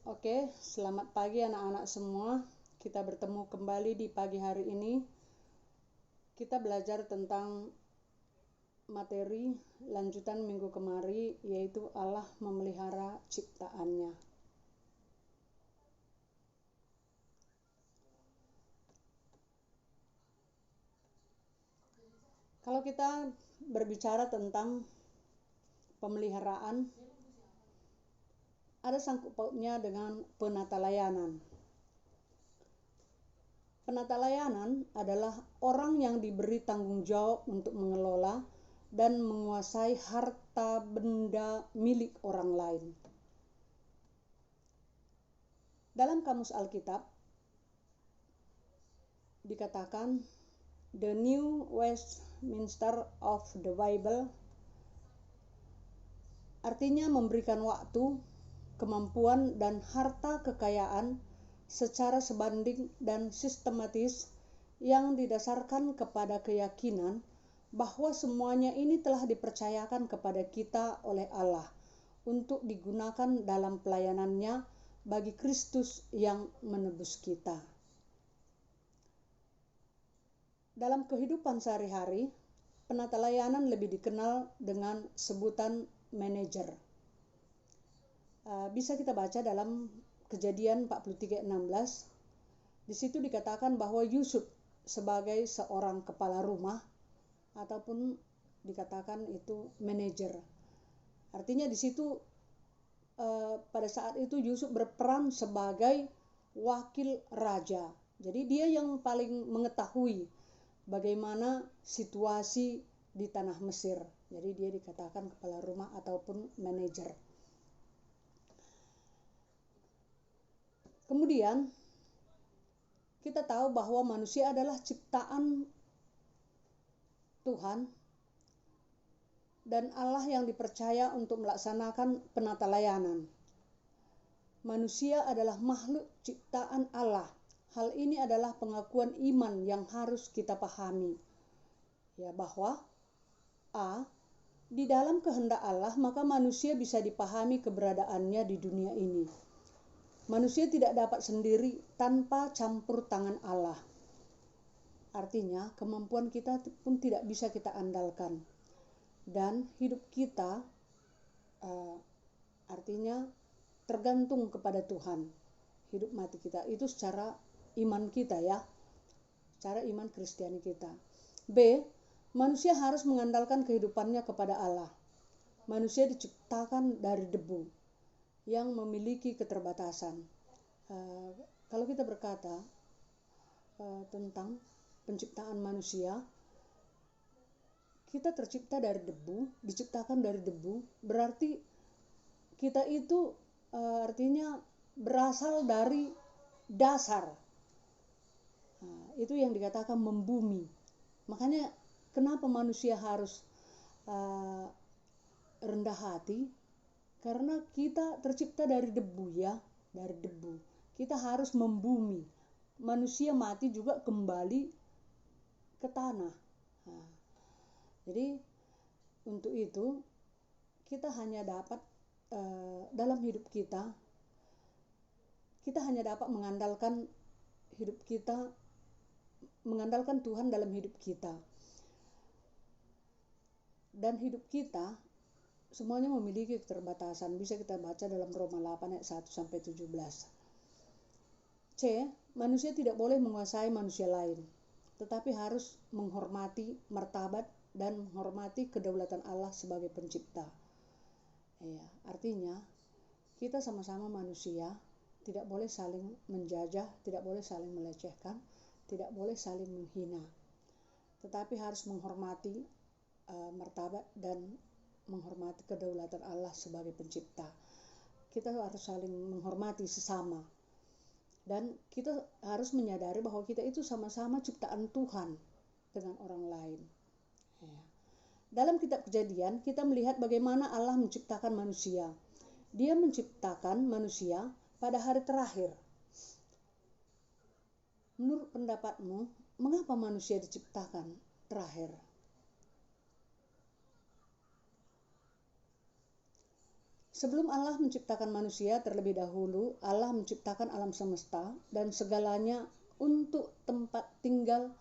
Oke, selamat pagi anak-anak semua. Kita bertemu kembali di pagi hari ini. Kita belajar tentang materi lanjutan minggu kemarin, yaitu Allah memelihara ciptaannya. Kalau kita berbicara tentang pemeliharaan, ada sangkut pautnya dengan penata layanan. Penata layanan adalah orang yang diberi tanggung jawab untuk mengelola dan menguasai harta benda milik orang lain. Dalam kamus Alkitab dikatakan The New Westminster of the Bible artinya memberikan waktu, kemampuan, dan harta kekayaan secara sebanding dan sistematis yang didasarkan kepada keyakinan bahwa semuanya ini telah dipercayakan kepada kita oleh Allah untuk digunakan dalam pelayanannya bagi Kristus yang menebus kita. Dalam kehidupan sehari-hari, penata layanan lebih dikenal dengan sebutan manajer. Bisa kita baca dalam Kejadian 43:16. Di situ dikatakan bahwa Yusuf sebagai seorang kepala rumah ataupun dikatakan itu manajer. Artinya di situ pada saat itu Yusuf berperan sebagai wakil raja. Jadi dia yang paling mengetahui bagaimana situasi di tanah Mesir. Jadi dia dikatakan kepala rumah ataupun manajer. Kemudian kita tahu bahwa manusia adalah ciptaan Tuhan dan Allah yang dipercaya untuk melaksanakan penata layanan. Manusia adalah makhluk ciptaan Allah. Hal ini adalah pengakuan iman yang harus kita pahami. Ya, bahwa di dalam kehendak Allah, maka manusia bisa dipahami keberadaannya di dunia ini. Manusia tidak dapat sendiri tanpa campur tangan Allah. Artinya, kemampuan kita pun tidak bisa kita andalkan. Dan hidup kita artinya tergantung kepada Tuhan. Hidup mati kita itu secara iman kita ya. Secara iman Kristiani kita. B. Manusia harus mengandalkan kehidupannya kepada Allah. Manusia diciptakan dari debu yang memiliki keterbatasan. Kalau kita berkata tentang penciptaan manusia, kita tercipta dari debu, diciptakan dari debu, berarti kita itu artinya berasal dari dasar. Itu yang dikatakan membumi. Makanya kenapa manusia harus rendah hati? Karena kita tercipta dari debu ya, dari debu. Kita harus membumi. Manusia mati juga kembali ke tanah. Jadi untuk itu kita hanya dapat dalam hidup kita hanya dapat mengandalkan hidup kita, mengandalkan Tuhan dalam hidup kita. Dan hidup kita semuanya memiliki keterbatasan. Bisa kita baca dalam Roma 8 ayat 1-17. C. Manusia tidak boleh menguasai manusia lain, tetapi harus menghormati martabat dan menghormati kedaulatan Allah sebagai pencipta. Ya, artinya kita sama-sama manusia, tidak boleh saling menjajah, tidak boleh saling melecehkan, tidak boleh saling menghina, tetapi harus menghormati martabat dan menghormati kedaulatan Allah sebagai pencipta. Kita harus saling menghormati sesama. Dan kita harus menyadari bahwa kita itu sama-sama ciptaan Tuhan dengan orang lain. Ya. Dalam kitab Kejadian, kita melihat bagaimana Allah menciptakan manusia. Dia menciptakan manusia pada hari terakhir. Menurut pendapatmu, mengapa manusia diciptakan terakhir? Sebelum Allah menciptakan manusia, terlebih dahulu Allah menciptakan alam semesta dan segalanya untuk tempat tinggal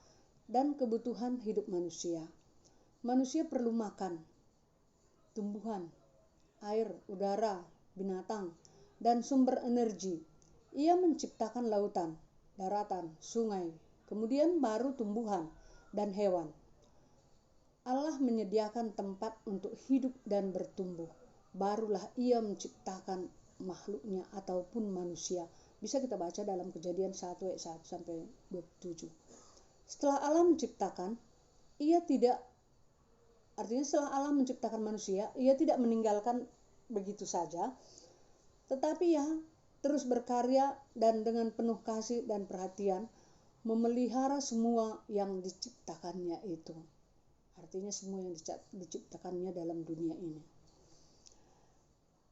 dan kebutuhan hidup manusia. Manusia perlu makan, tumbuhan, air, udara, binatang, dan sumber energi. Ia menciptakan lautan, daratan, sungai, kemudian baru tumbuhan dan hewan. Allah menyediakan tempat untuk hidup dan bertumbuh. Barulah ia menciptakan makhluknya ataupun manusia. Bisa kita baca dalam Kejadian 1 ayat 1 sampai 27. Setelah Allah menciptakan, setelah Allah menciptakan manusia, ia tidak meninggalkan begitu saja, tetapi ia terus berkarya dan dengan penuh kasih dan perhatian memelihara semua yang diciptakannya itu. Artinya semua yang diciptakannya dalam dunia ini.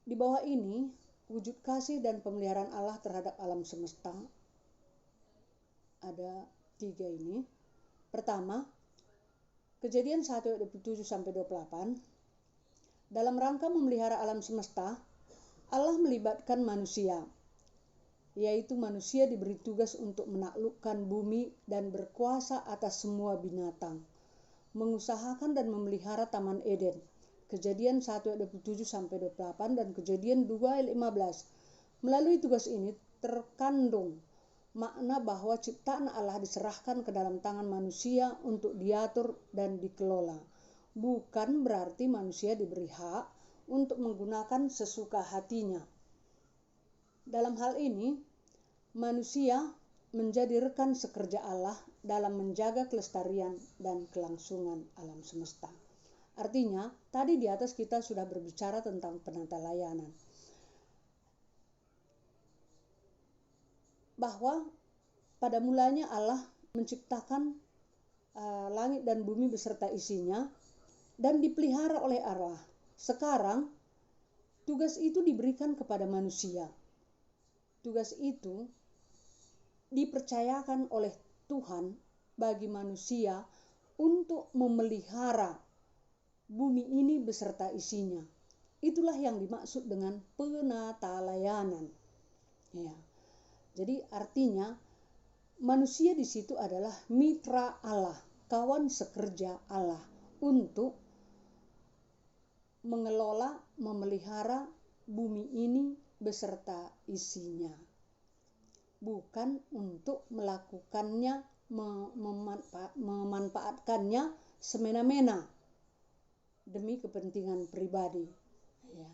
Di bawah ini, wujud kasih dan pemeliharaan Allah terhadap alam semesta ada 3 ini. Pertama, Kejadian 1 ayat 27 sampai 28. Dalam rangka memelihara alam semesta, Allah melibatkan manusia, yaitu manusia diberi tugas untuk menaklukkan bumi dan berkuasa atas semua binatang, mengusahakan dan memelihara Taman Eden. Kejadian 1 ayat 27 sampai 28 dan Kejadian 2 ayat 15. Melalui tugas ini terkandung makna bahwa ciptaan Allah diserahkan ke dalam tangan manusia untuk diatur dan dikelola. Bukan berarti manusia diberi hak untuk menggunakan sesuka hatinya. Dalam hal ini, manusia menjadi rekan sekerja Allah dalam menjaga kelestarian dan kelangsungan alam semesta. Artinya, tadi di atas kita sudah berbicara tentang penata layanan. Bahwa pada mulanya Allah menciptakan langit dan bumi beserta isinya dan dipelihara oleh Allah. Sekarang, tugas itu diberikan kepada manusia. Tugas itu dipercayakan oleh Tuhan bagi manusia untuk memelihara bumi ini beserta isinya. Itulah yang dimaksud dengan penata layanan. Ya. Jadi artinya manusia di situ adalah mitra Allah, kawan sekerja Allah untuk mengelola, memelihara bumi ini beserta isinya. Bukan untuk melakukannya, memanfaatkannya semena-mena demi kepentingan pribadi. Ya,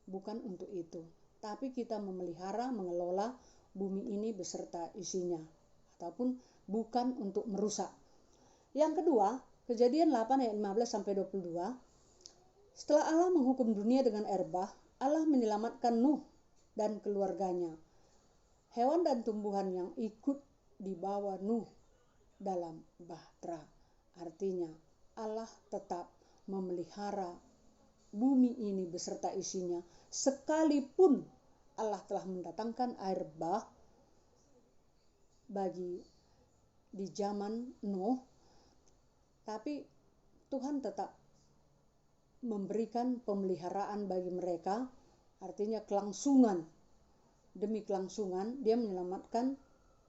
bukan untuk itu. Tapi kita memelihara, mengelola bumi ini beserta isinya. Ataupun bukan untuk merusak. Yang kedua, Kejadian 8 ayat 15 sampai 22. Setelah Allah menghukum dunia dengan air bah, Allah menyelamatkan Nuh dan keluarganya. Hewan dan tumbuhan yang ikut dibawa Nuh dalam bahtera. Artinya Allah tetap memelihara bumi ini beserta isinya, sekalipun Allah telah mendatangkan air bah bagi di zaman Nuh, tapi Tuhan tetap memberikan pemeliharaan bagi mereka, artinya kelangsungan demi kelangsungan. Dia menyelamatkan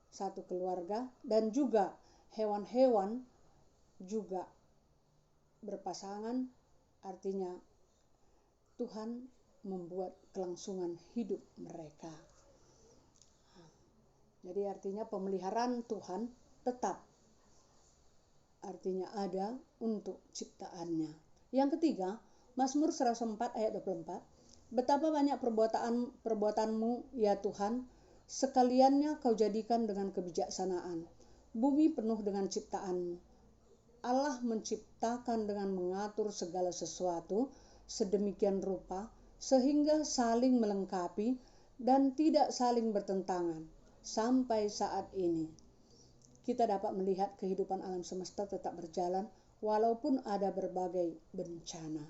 satu keluarga dan juga hewan-hewan juga berpasangan, artinya Tuhan membuat kelangsungan hidup mereka. Jadi artinya pemeliharaan Tuhan tetap artinya ada untuk ciptaannya. Yang ketiga, Mazmur 104 ayat 24. Betapa banyak perbuatanmu ya Tuhan, sekaliannya kau jadikan dengan kebijaksanaan. Bumi penuh dengan ciptaanmu. Allah menciptakan dengan mengatur segala sesuatu sedemikian rupa sehingga saling melengkapi dan tidak saling bertentangan. Sampai saat ini kita dapat melihat kehidupan alam semesta tetap berjalan walaupun ada berbagai bencana.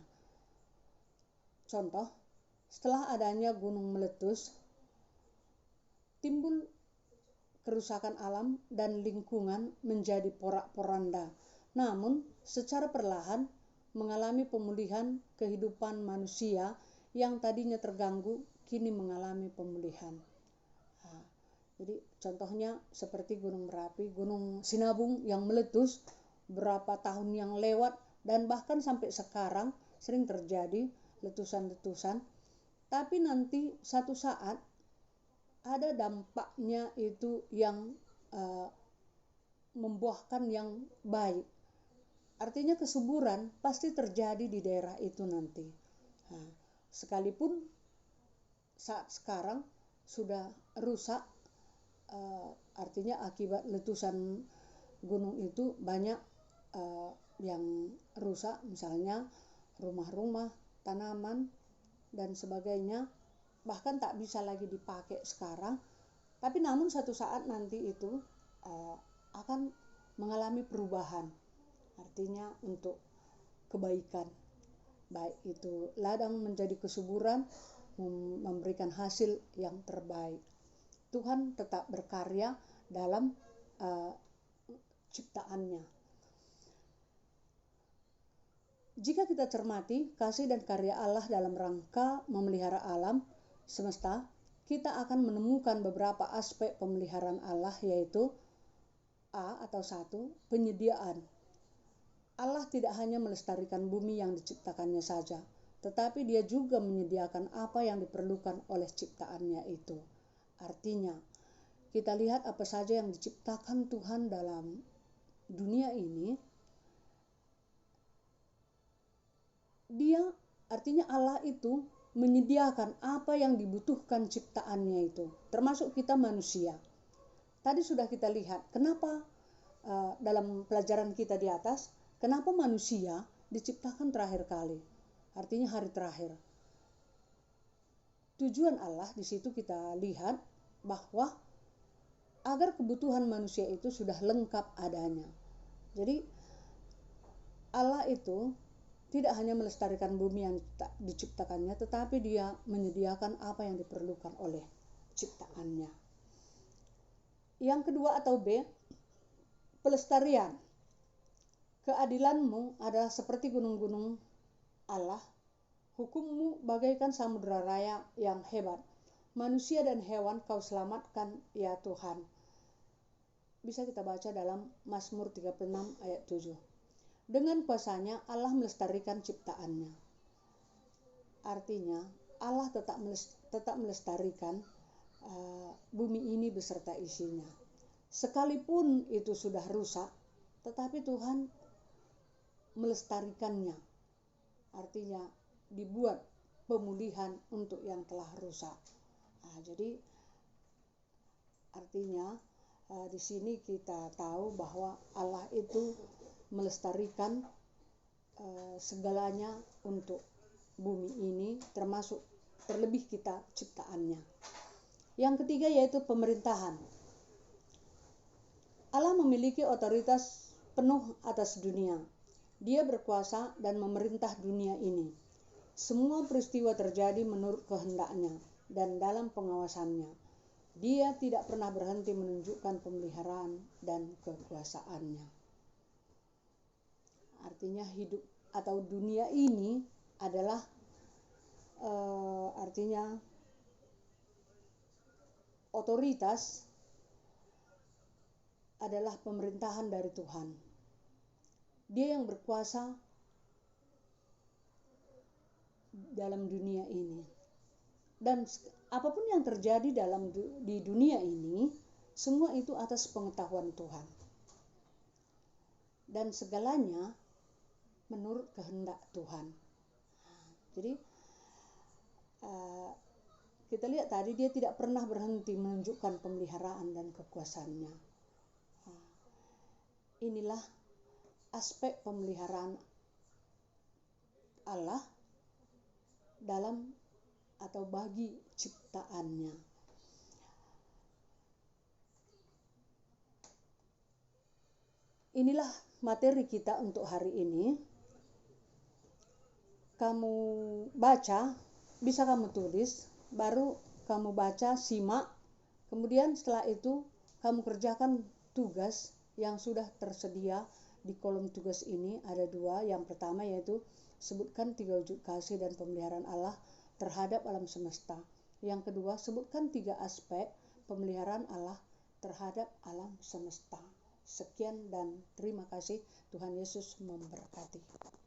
Contoh, setelah adanya gunung meletus, timbul kerusakan alam dan lingkungan menjadi porak-poranda. Namun, secara perlahan mengalami pemulihan kehidupan manusia yang tadinya terganggu kini mengalami pemulihan. Nah, jadi contohnya seperti Gunung Merapi, Gunung Sinabung yang meletus berapa tahun yang lewat, dan bahkan sampai sekarang sering terjadi letusan-letusan. Tapi nanti satu saat ada dampaknya itu yang membuahkan yang baik. Artinya kesuburan pasti terjadi di daerah itu nanti. Nah, sekalipun saat sekarang sudah rusak, artinya akibat letusan gunung itu banyak yang rusak, misalnya rumah-rumah, tanaman, dan sebagainya, bahkan tak bisa lagi dipakai sekarang. Tapi namun satu saat nanti itu akan mengalami perubahan, artinya untuk kebaikan, baik itu ladang menjadi kesuburan, memberikan hasil yang terbaik. Tuhan tetap berkarya dalam ciptaannya. Jika kita cermati kasih dan karya Allah dalam rangka memelihara alam semesta, kita akan menemukan beberapa aspek pemeliharaan Allah, yaitu atau 1, penyediaan. Allah tidak hanya melestarikan bumi yang diciptakannya saja, tetapi Dia juga menyediakan apa yang diperlukan oleh ciptaannya itu. Artinya, kita lihat apa saja yang diciptakan Tuhan dalam dunia ini. Artinya Allah itu menyediakan apa yang dibutuhkan ciptaannya itu, termasuk kita manusia. Tadi sudah kita lihat kenapa dalam pelajaran kita di atas, kenapa manusia diciptakan terakhir kali, artinya hari terakhir. Tujuan Allah di situ kita lihat bahwa agar kebutuhan manusia itu sudah lengkap adanya. Jadi Allah itu tidak hanya melestarikan bumi yang diciptakannya, tetapi Dia menyediakan apa yang diperlukan oleh ciptaannya. Yang kedua atau B, pelestarian. Keadilanmu adalah seperti gunung-gunung Allah, hukummu bagaikan samudera raya yang hebat. Manusia dan hewan Kau selamatkan, ya Tuhan. Bisa kita baca dalam Mazmur 36 ayat 7. Dengan kuasanya Allah melestarikan ciptaannya. Artinya Allah tetap melestarikan bumi ini beserta isinya. Sekalipun itu sudah rusak, tetapi Tuhan melestarikannya. Artinya dibuat pemulihan untuk yang telah rusak. Jadi artinya di sini kita tahu bahwa Allah itu melestarikan segalanya untuk bumi ini, terlebih kita ciptaannya. Yang ketiga yaitu pemerintahan. Allah memiliki otoritas penuh atas dunia. Dia berkuasa dan memerintah dunia ini. Semua peristiwa terjadi menurut kehendaknya dan dalam pengawasannya. Dia tidak pernah berhenti menunjukkan pemeliharaan dan kekuasaannya. Artinya hidup atau dunia ini adalah artinya otoritas adalah pemerintahan dari Tuhan. Dia yang berkuasa dalam dunia ini. Dan apapun yang terjadi di dunia ini, semua itu atas pengetahuan Tuhan. Dan segalanya menurut kehendak Tuhan. Jadi kita lihat tadi Dia tidak pernah berhenti menunjukkan pemeliharaan dan kekuasaannya. Inilah aspek pemeliharaan Allah dalam atau bagi ciptaannya. Inilah materi kita untuk hari ini. Kamu baca, bisa kamu tulis, baru kamu baca, simak, kemudian setelah itu kamu kerjakan tugas yang sudah tersedia di kolom tugas ini. Ada 2, yang pertama yaitu sebutkan 3 wujud kasih dan pemeliharaan Allah terhadap alam semesta. Yang kedua, sebutkan 3 aspek pemeliharaan Allah terhadap alam semesta. Sekian dan terima kasih. Tuhan Yesus memberkati.